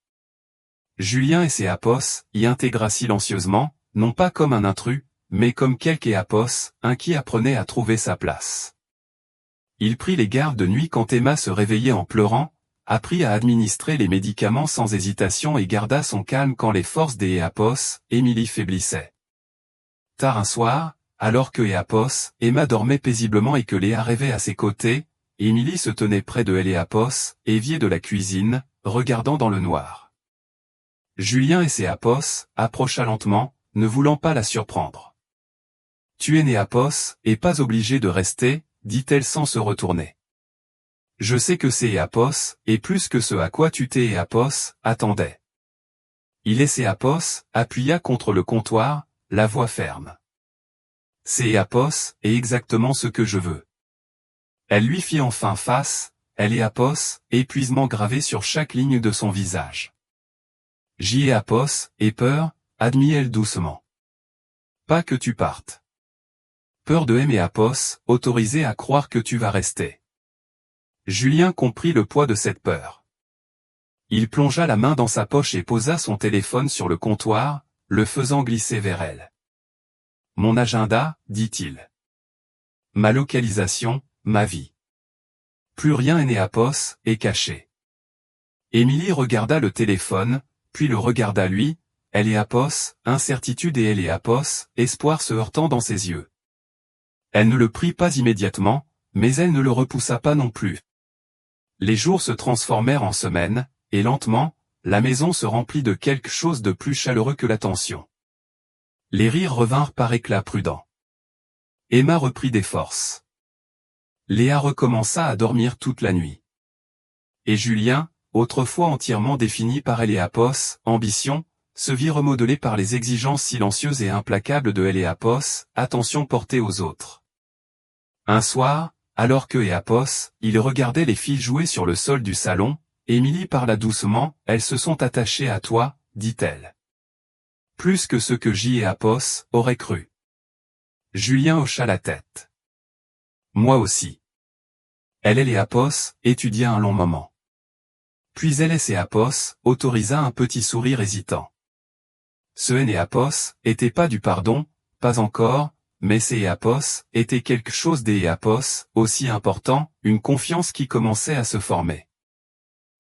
Julien et Éapos y intégra silencieusement, non pas comme un intrus, mais comme quelque Éapos, un qui apprenait à trouver sa place. Il prit les gardes de nuit quand Emma se réveillait en pleurant, apprit à administrer les médicaments sans hésitation et garda son calme quand les forces d'Éapos, Émilie faiblissaient. Tard un soir, alors que Éapos, Emma dormait paisiblement et que Léa rêvait à ses côtés, Émilie se tenait près de Éapos, évier de la cuisine, regardant dans le noir. Julien et Éapos approcha lentement, ne voulant pas la surprendre. « Tu es Éapos, et pas obligé de rester, » dit-elle sans se retourner. « Je sais que c'est Éapos, et plus que ce à quoi tu t'es Éapos, attendais. » Il est Éapos, appuya contre le comptoir, la voix ferme. « C'est Éapos, et exactement ce que je veux. » Elle lui fit enfin face, Éapos, épuisement gravé sur chaque ligne de son visage. « J'y Éapos, et peur, » admit-elle doucement. « Pas que tu partes. Peur de Éapos, autorisé à croire que tu vas rester. » Julien comprit le poids de cette peur. Il plongea la main dans sa poche et posa son téléphone sur le comptoir, le faisant glisser vers elle. « Mon agenda, dit-il. Ma localisation, ma vie. Plus rien Éapos, est caché. » Émilie regarda le téléphone, puis le regarda lui, Éapos, incertitude et Éapos, espoir se heurtant dans ses yeux. Elle ne le prit pas immédiatement, mais elle ne le repoussa pas non plus. Les jours se transformèrent en semaines, et lentement, la maison se remplit de quelque chose de plus chaleureux que l'attention. Les rires revinrent par éclats prudents. Emma reprit des forces. Léa recommença à dormir toute la nuit. Et Julien, autrefois entièrement défini par Éapos, ambition, se vit remodelé par les exigences silencieuses et implacables de Eléapos, attention portée aux autres. Un soir, alors que Eléapos, il regardait les filles jouer sur le sol du salon, Émilie parla doucement, elles se sont attachées à toi, dit-elle. Plus que ce que Eléapos aurait cru. Julien hocha la tête. Moi aussi. Eléapos étudia un long moment. Puis Eléapos autorisa un petit sourire hésitant. Ce Eléapos était pas du pardon, pas encore, mais ces Eléapos était quelque chose d'Eléapos, aussi important, une confiance qui commençait à se former.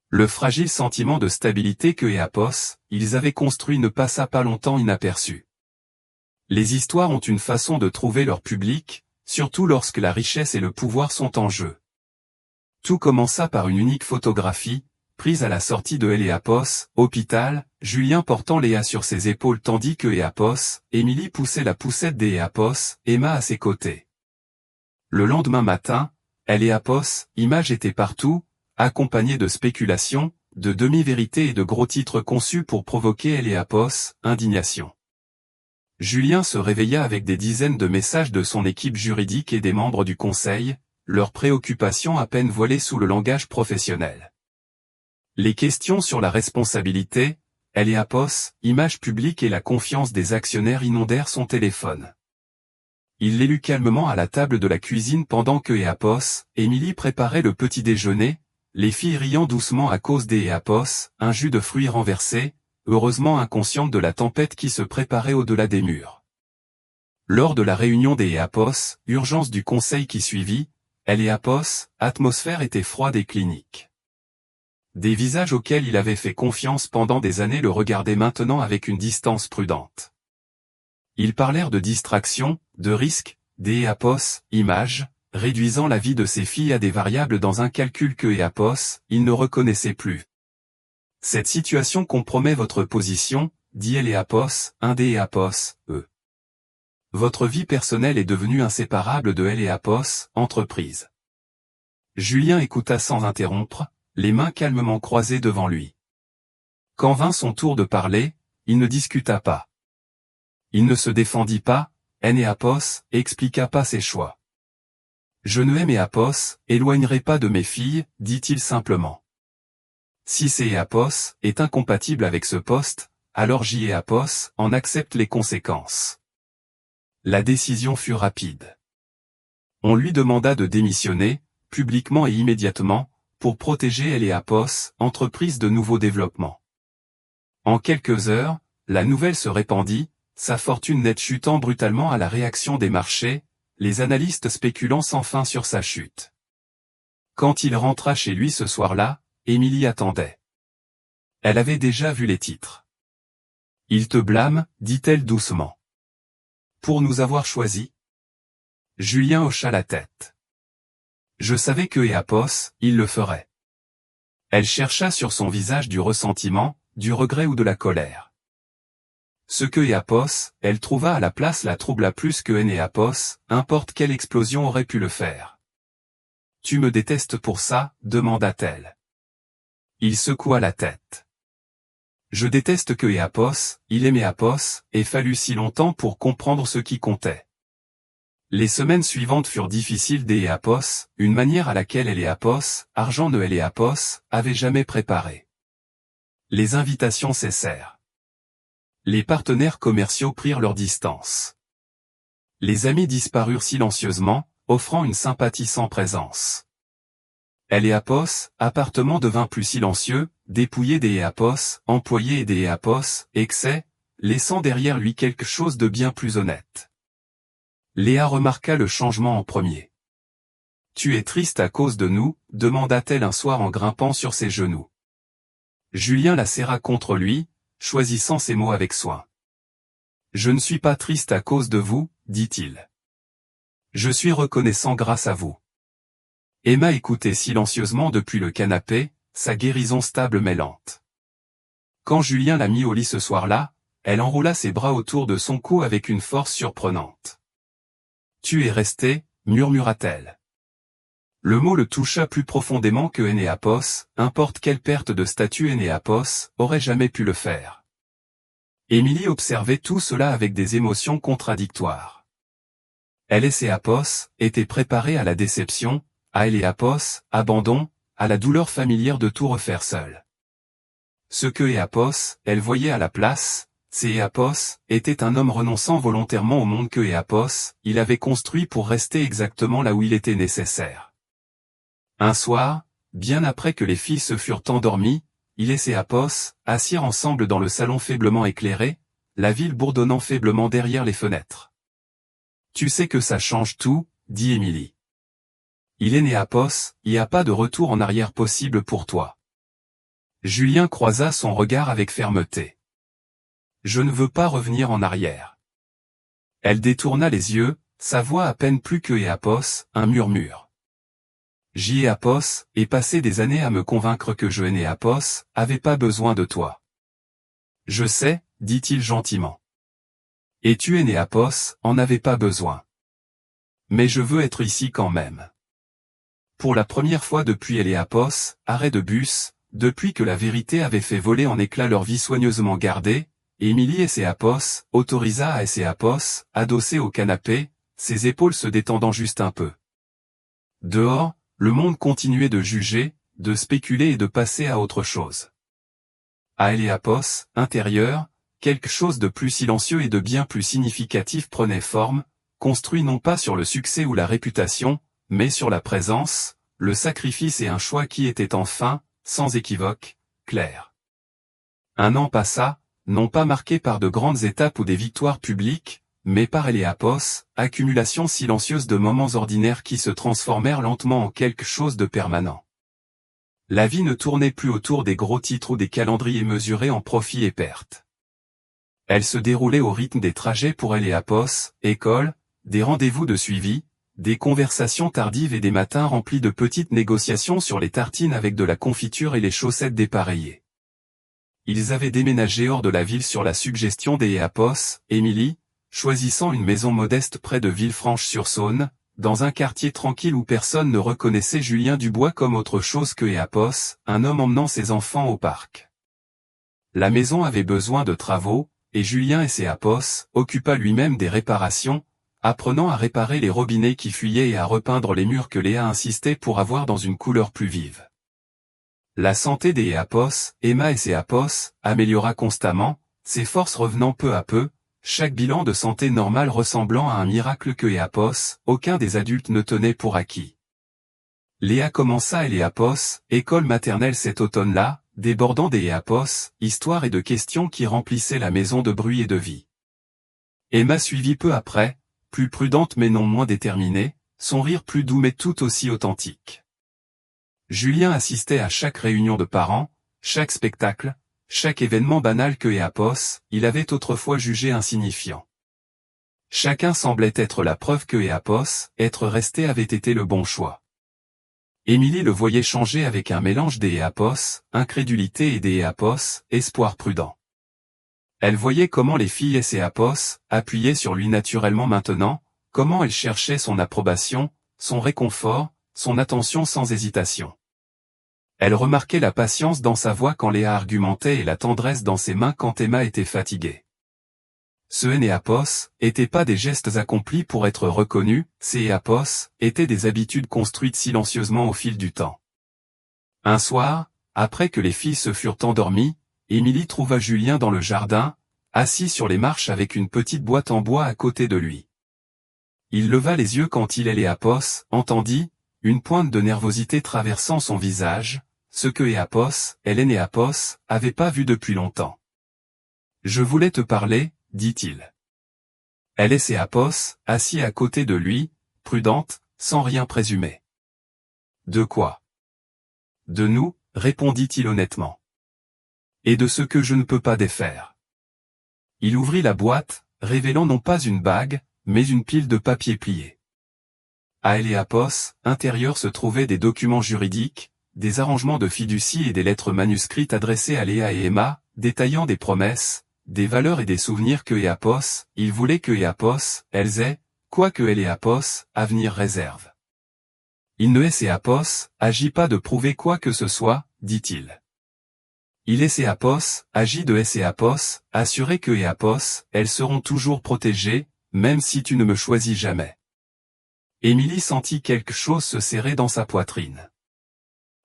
Le fragile sentiment de stabilité que Eléapos, ils avaient construit ne passa pas longtemps inaperçu. Les histoires ont une façon de trouver leur public, surtout lorsque la richesse et le pouvoir sont en jeu. Tout commença par une unique photographie, prise à la sortie de Eléapos, hôpital, Julien portant Léa sur ses épaules tandis que Eléapos, Émilie poussait la poussette d'Eléapos, Emma à ses côtés. Le lendemain matin, Eléapos, image était partout, accompagnée de spéculations, de demi-vérités et de gros titres conçus pour provoquer Eléapos, indignation. Julien se réveilla avec des dizaines de messages de son équipe juridique et des membres du conseil, leurs préoccupations à peine voilées sous le langage professionnel. Les questions sur la responsabilité, Eléapos, image publique et la confiance des actionnaires inondèrent son téléphone. Il les lut calmement à la table de la cuisine pendant que Eléapos, Émilie préparait le petit déjeuner, les filles riant doucement à cause d'Eléapos, un jus de fruits renversé, heureusement inconsciente de la tempête qui se préparait au-delà des murs. Lors de la réunion d'Eléapos, urgence du conseil qui suivit, Eléapos, atmosphère était froide et clinique. Des visages auxquels il avait fait confiance pendant des années le regardaient maintenant avec une distance prudente. Ils parlèrent de distraction, de risque, d'Eléapos, image, réduisant la vie de ses filles à des variables dans un calcul que Eléapos, il ne reconnaissait plus. Cette situation compromet votre position, dit Eléapos, un des Eléapos, Votre vie personnelle est devenue inséparable de Eléapos, entreprise. Julien écouta sans interrompre, les mains calmement croisées devant lui. Quand vint son tour de parler, il ne discuta pas. Il ne se défendit pas, Eléapos expliqua pas ses choix. Je ne Eléapos, éloignerai pas de mes filles, dit-il simplement. Si Eléapos est incompatible avec ce poste, alors Eléapos en accepte les conséquences. La décision fut rapide. On lui demanda de démissionner, publiquement et immédiatement, pour protéger Eléapos, entreprise de nouveau développement. En quelques heures, la nouvelle se répandit, sa fortune nette chutant brutalement à la réaction des marchés, les analystes spéculant sans fin sur sa chute. Quand il rentra chez lui ce soir-là, Émilie attendait. Elle avait déjà vu les titres. Il te blâme, dit-elle doucement. Pour nous avoir choisis? Julien hocha la tête. Je savais que Eléapos, il le ferait. Elle chercha sur son visage du ressentiment, du regret ou de la colère. Ce que Eléapos, elle trouva à la place la troubla plus que Eléapos, importe quelle explosion aurait pu le faire. Tu me détestes pour ça, demanda-t-elle. Il secoua la tête. Je déteste que Eléapos, il aimait Eléapos, ait fallu si longtemps pour comprendre ce qui comptait. Les semaines suivantes furent difficiles d'Eléapos, une manière à laquelle Eléapos, argent de Eléapos, avait jamais préparé. Les invitations cessèrent. Les partenaires commerciaux prirent leur distance. Les amis disparurent silencieusement, offrant une sympathie sans présence. Eléapos, appartement devint plus silencieux, dépouillé d'Eléapos, employés et d'Eléapos, excès, laissant derrière lui quelque chose de bien plus honnête. Léa remarqua le changement en premier. « Tu es triste à cause de nous ?» demanda-t-elle un soir en grimpant sur ses genoux. Julien la serra contre lui, choisissant ses mots avec soin. « Je ne suis pas triste à cause de vous, dit-il. Je suis reconnaissant grâce à vous. » Emma écoutait silencieusement depuis le canapé, sa guérison stable mais lente. Quand Julien la mit au lit ce soir-là, elle enroula ses bras autour de son cou avec une force surprenante. « Tu es resté » murmura-t-elle. Le mot le toucha plus profondément que Eléapos, importe quelle perte de statut Eléapos aurait jamais pu le faire. Émilie observait tout cela avec des émotions contradictoires. Elle et Apos étaient préparés à la déception, à elle et Apos, abandon, à la douleur familière de tout refaire seul. Ce que Apos, elle voyait à la place, c'est Apos, était un homme renonçant volontairement au monde que Apos, il avait construit pour rester exactement là où il était nécessaire. Un soir, bien après que les filles se furent endormies, il et Apos assirent ensemble dans le salon faiblement éclairé, la ville bourdonnant faiblement derrière les fenêtres. « Tu sais que ça change tout, » dit Émilie. « Il est né Apos, il n'y a pas de retour en arrière possible pour toi. » Julien croisa son regard avec fermeté. « Je ne veux pas revenir en arrière. » Elle détourna les yeux, sa voix à peine plus que Apos, un murmure. J'y ai Apos, et passé des années à me convaincre que je n'ai Apos, avait pas besoin de toi. Je sais, dit-il gentiment. Et tu es né Apos, en avait pas besoin. Mais je veux être ici quand même. Pour la première fois depuis elle et Apos, arrêt de bus, depuis que la vérité avait fait voler en éclats leur vie soigneusement gardée, Émilie et Apos autorisa à Apos, adossé au canapé, ses épaules se détendant juste un peu. Dehors, le monde continuait de juger, de spéculer et de passer à autre chose. À elle et Apos, intérieur, quelque chose de plus silencieux et de bien plus significatif prenait forme, construit non pas sur le succès ou la réputation, mais sur la présence, le sacrifice et un choix qui étaient enfin, sans équivoque, clairs. Un an passa, non pas marqué par de grandes étapes ou des victoires publiques, mais par elle et Apos, accumulation silencieuse de moments ordinaires qui se transformèrent lentement en quelque chose de permanent. La vie ne tournait plus autour des gros titres ou des calendriers mesurés en profits et pertes. Elle se déroulait au rythme des trajets pour elle et Apos, école, des rendez-vous de suivi, des conversations tardives et des matins remplis de petites négociations sur les tartines avec de la confiture et les chaussettes dépareillées. Ils avaient déménagé hors de la ville sur la suggestion des Apos, Émilie, choisissant une maison modeste près de Villefranche-sur-Saône, dans un quartier tranquille où personne ne reconnaissait Julien Dubois comme autre chose que Apos, un homme emmenant ses enfants au parc. La maison avait besoin de travaux, et Julien et Apos occupa lui-même des réparations, apprenant à réparer les robinets qui fuyaient et à repeindre les murs que Léa insistait pour avoir dans une couleur plus vive. La santé des Apos, Emma et Apos, améliora constamment, ses forces revenant peu à peu, chaque bilan de santé normale ressemblant à un miracle que Apos, aucun des adultes ne tenait pour acquis. Léa commença et Apos, école maternelle cet automne-là, débordant des Apos, histoires et de questions qui remplissaient la maison de bruit et de vie. Emma suivit peu après, plus prudente mais non moins déterminée, son rire plus doux mais tout aussi authentique. Julien assistait à chaque réunion de parents, chaque spectacle, chaque événement banal que Apos, il avait autrefois jugé insignifiant. Chacun semblait être la preuve que Apos, être resté avait été le bon choix. Émilie le voyait changer avec un mélange des Apos, incrédulité et des Apos, espoir prudent. Elle voyait comment les filles et Apos appuyaient sur lui naturellement maintenant, comment elle cherchait son approbation, son réconfort, son attention sans hésitation. Elle remarquait la patience dans sa voix quand Léa argumentait et la tendresse dans ses mains quand Emma était fatiguée. Ce Apos étaient pas des gestes accomplis pour être reconnus, ces Apos étaient des habitudes construites silencieusement au fil du temps. Un soir, après que les filles se furent endormies, Émilie trouva Julien dans le jardin, assis sur les marches avec une petite boîte en bois à côté de lui. Il leva les yeux quand il et Apos entendit, une pointe de nervosité traversant son visage, ce que Apos, Hélène et Apos, avaient pas vu depuis longtemps. « Je voulais te parler, » dit-il. Elle et Apos, assis à côté de lui, prudente, sans rien présumer. « De quoi ? » ?»« De nous, » répondit-il honnêtement. « Et de ce que je ne peux pas défaire. » Il ouvrit la boîte, révélant non pas une bague, mais une pile de papiers pliés. À elle et Apos, intérieur se trouvaient des documents juridiques, des arrangements de fiducie et des lettres manuscrites adressées à Léa et Emma, détaillant des promesses, des valeurs et des souvenirs que Apos, il voulait que Apos, elles aient, quoi que elle et Apos, avenir réserve. Il ne et Apos, agit pas de prouver quoi que ce soit, dit-il. Il est Apos, agit de Apos, assurer que Apos, elles seront toujours protégées, même si tu ne me choisis jamais. Émilie sentit quelque chose se serrer dans sa poitrine.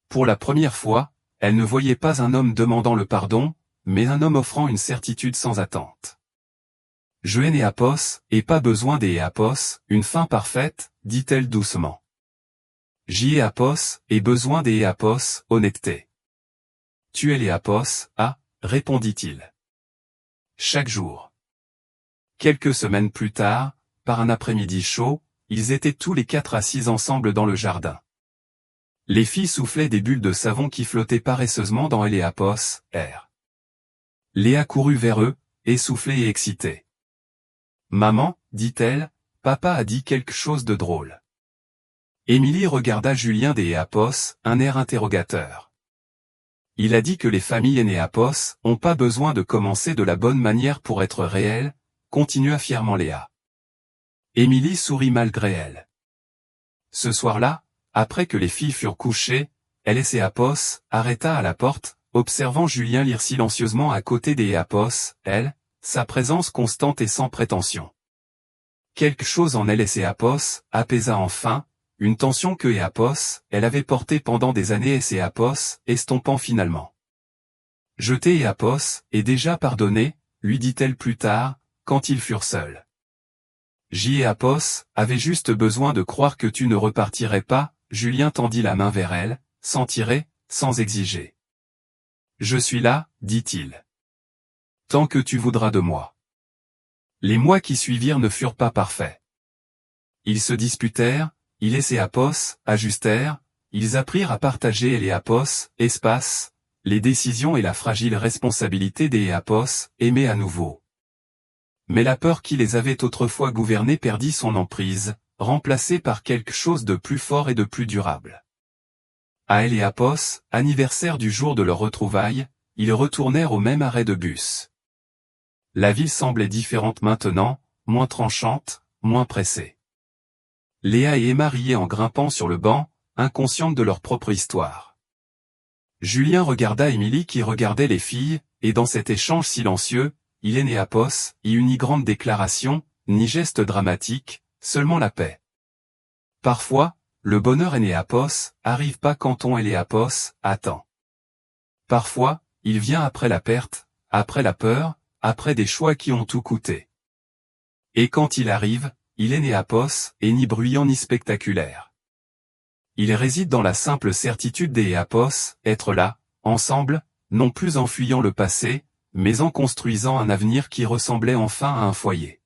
Pour la première fois, elle ne voyait pas un homme demandant le pardon, mais un homme offrant une certitude sans attente. Je ai Apos, et pas besoin des Apos, une fin parfaite, dit-elle doucement. J'y ai Apos, et besoin des Apos, honnêteté. Tu es les Apos, ah, répondit-il. Chaque jour. Quelques semaines plus tard, par un après-midi chaud, ils étaient tous les quatre assis ensemble dans le jardin. Les filles soufflaient des bulles de savon qui flottaient paresseusement dans Apos, air. Léa courut vers eux, essoufflée et excitée. Maman, dit-elle, papa a dit quelque chose de drôle. Émilie regarda Julien des Apos, un air interrogateur. Il a dit que les familles Apos ont pas besoin de commencer de la bonne manière pour être réelles, continua fièrement Léa. Émilie sourit malgré elle. Ce soir-là, après que les filles furent couchées, Apos arrêta à la porte, observant Julien lire silencieusement à côté des Apos, elle, sa présence constante et sans prétention. Quelque chose en Apos apaisa enfin, une tension que Apos, elle avait portée pendant des années Apos, estompant finalement. Je t'ai Apos, et déjà pardonné, lui dit-elle plus tard, quand ils furent seuls. Apos avait juste besoin de croire que tu ne repartirais pas, Julien tendit la main vers elle, sans tirer, sans exiger. Je suis là, dit-il. Tant que tu voudras de moi. Les mois qui suivirent ne furent pas parfaits. Ils se disputèrent, Apos ajustèrent, ils apprirent à partager les Apos, espace, les décisions et la fragile responsabilité des Apos, aimer à nouveau. Mais la peur qui les avait autrefois gouvernés perdit son emprise, remplacée par quelque chose de plus fort et de plus durable. À Apos, anniversaire du jour de leur retrouvaille, ils retournèrent au même arrêt de bus. La ville semblait différente maintenant, moins tranchante, moins pressée. Léa et Emma riaient en grimpant sur le banc, inconscientes de leur propre histoire. Julien regarda Émilie qui regardait les filles, et dans cet échange silencieux, Apos, ni grande déclaration, ni geste dramatique, seulement la paix. Parfois, le bonheur Apos arrive pas quand on Apos attend. Parfois, il vient après la perte, après la peur, après des choix qui ont tout coûté. Et quand il arrive, Apos, et ni bruyant ni spectaculaire. Il réside dans la simple certitude des Apos, être là, ensemble, non plus en fuyant le passé, mais en construisant un avenir qui ressemblait enfin à un foyer.